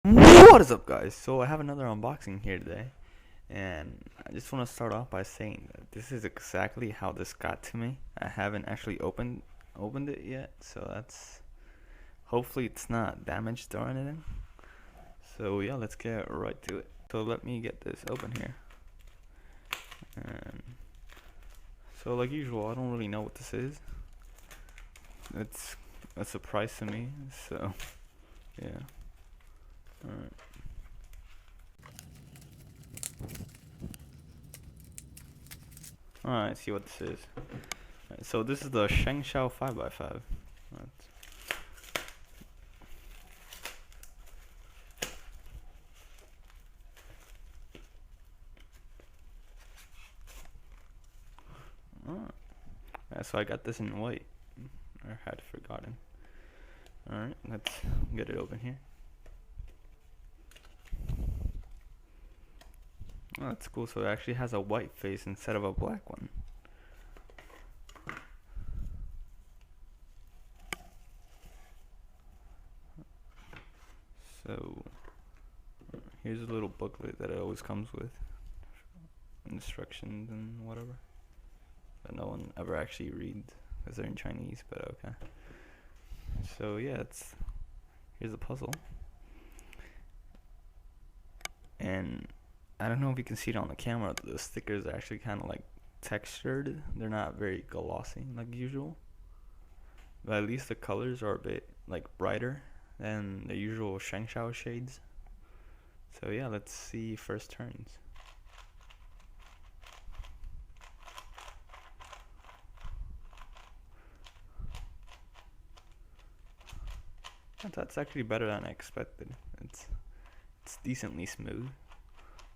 What is up, guys? So I have another unboxing here today, and I just want to start off by saying that this is exactly how this got to me. I haven't actually opened it yet, so that's hopefully it's not damaged or anything. So yeah, let's get right to it. So let me get this open here. And so like usual, I don't really know what this is. It's a surprise to me, so yeah. Alright. Alright, see what this is. Right, so this is the Shengshou 5x5. Alright. Yeah, so I got this in white. I had forgotten. Alright, let's get it open here. Oh, that's cool. So it actually has a white face instead of a black one. So here's a little booklet that it always comes with, instructions and whatever, but no one ever actually reads because they're in Chinese, but okay. So yeah, here's the puzzle, and I don't know if you can see it on the camera, the stickers are actually kind of like textured. They're not very glossy like usual, but at least the colors are a bit like brighter than the usual Shengshou shades. So yeah, let's see first turns. That's actually better than I expected. It's decently smooth.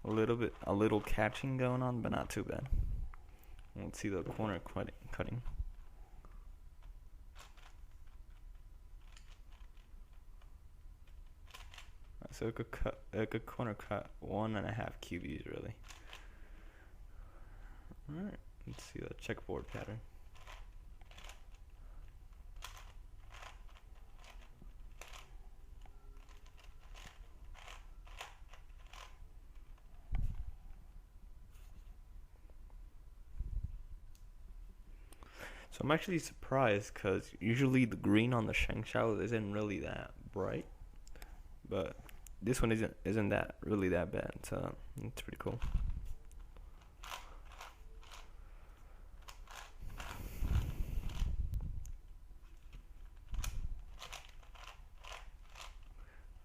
A little catching going on, but not too bad. Let's see the corner cutting. So it could corner cut 1.5 QBs really. Alright, let's see the checkerboard pattern. So I'm actually surprised because usually the green on the Shengshou isn't really that bright, but this one isn't that really that bad, so it's pretty cool.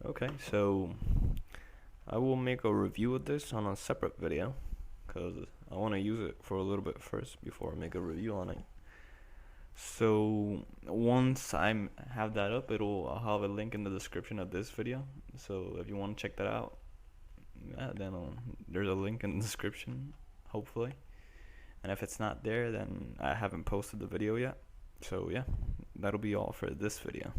Okay, so I will make a review of this on a separate video because I want to use it for a little bit first before I make a review on it. So once I have that up, I'll have a link in the description of this video. So if you want to check that out, yeah, then there's a link in the description, hopefully. And if it's not there, then I haven't posted the video yet. So yeah, that'll be all for this video.